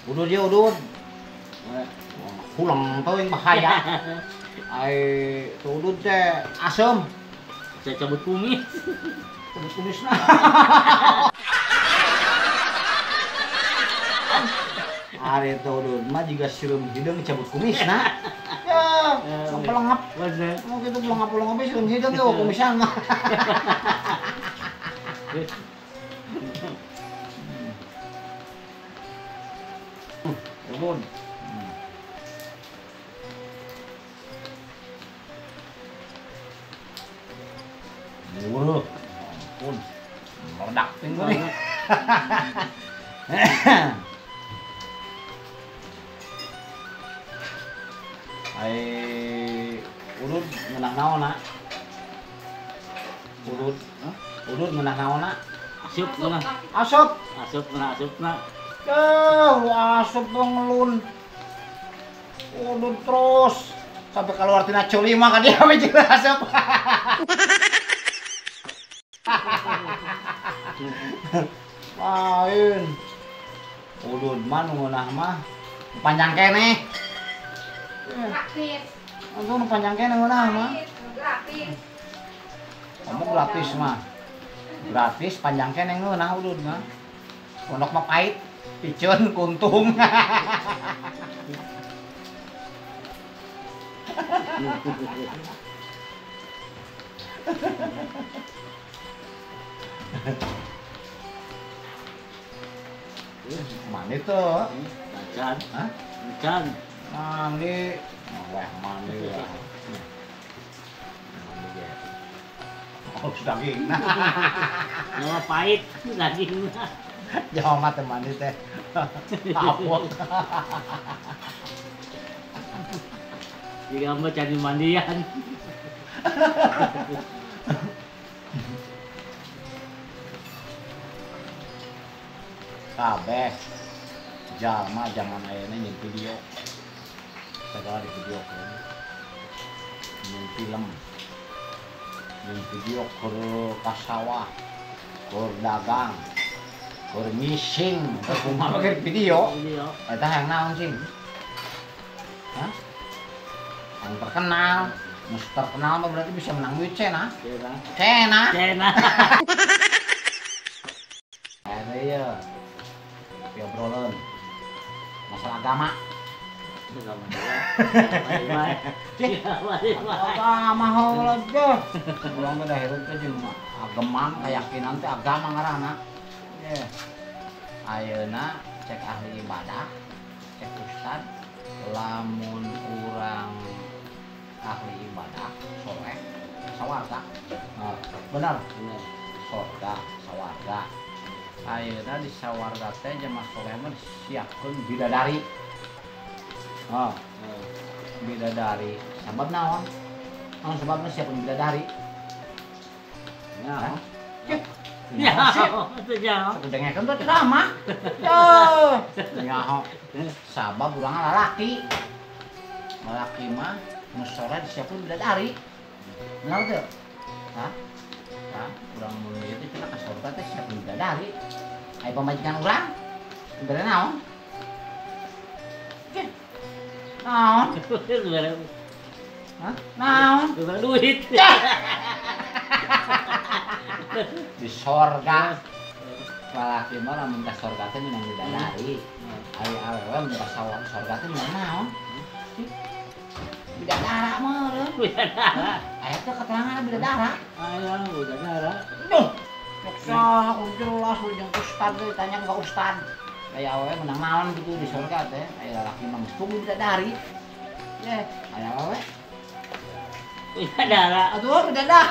Udud ya udud. Pulang teuing bahaya. Ai tu udud teh asem. Saya cabut kumis. Cabut kumisna. Ari tu udud mah juga sireum hideung cabut kumisna. Ya, pelengap. Bener. Mau gitu pelengap-pelengap sireum hideung ge kumisan mah. Udud. Murah, ampun, meledak pinggul nih. Udud ngeunah naon na? Udud ngeunah naon na? Asup mana? Asap. Asup na. Lu asap dong ngelun. Udud terus sampai keluar tina culi mah kan dia mikir asap. Lain. Udud mah ngeunah mah panjang keneh. Gratis. Untung panjang keneh ngeunah mah. Gratis. Kamu gratis mah. Gratis panjang keneh ngeunah udud mah. Pondok mah pahit, piceun kuntung. Mandi tuh. Macan. Hah? Macan. Mandi. Wah, mandi ya. Mandi ya. Oh, daging. Nama pahit daging. Jauh mah teh mandi teh. Apot. Jika mau cari mandian. Kabeh. Jalma zaman ayeuna nyeun video. Segala di video kan. Nyeun film. Nyeun video keur ka sawah. Keur dagang. Keur ngising. Teu kumaha make video. Video. Eta yang naon sih? Hah? Yang terkenal. Mus terkenal mah berarti bisa menang duit cenah. Cena. Cenah. Cena. Ada ya. Obrolan masalah agama. Agama heula deh. Ulang teh hirup teh jeung agama keyakinan teh agama ngaranna. Ye. Ayeuna cek ahli ibadah, cek ustad, lamun urang ahli ibadah soleh sawarga. Nah, benar. Sorga sawarga. Ayeuna di sawarga teh jemaah soleh mah disiapkeun bidadari. Oh, bidadari. Sabab naon? Naon sababna siapkeun bidadari? Ya. Ya, Itu jauh. kudengekeun teh drama. Yo. Nyaho. Sabab urang lalaki. Lalaki mah nu soleh disiapkeun bidadari. Benar teu? Hah? Hah? Urang mun ieu cenah ka sorga teh siapkeun bidadari. Aya pamajikan urang. Bidadari naon? Naon? Hah? Naon? Juga duit. Di sorga. Lalaki mah lamun ka sorga teh minang bidadari. Ari awewe mun ka sorga teh minang naon? Bidadara mah reuh. Bidadara. Aya teh keterangan bidadara. Ayo, bidadara. Duh. Ceksa jelas jeung ustad teh tanya ka ustad. Aya awewe menang naon gitu di sorga teh. Aya lalaki mah geus tunggu bidadari. Ye, aya awewe. Bidadara. Aduh bidadara.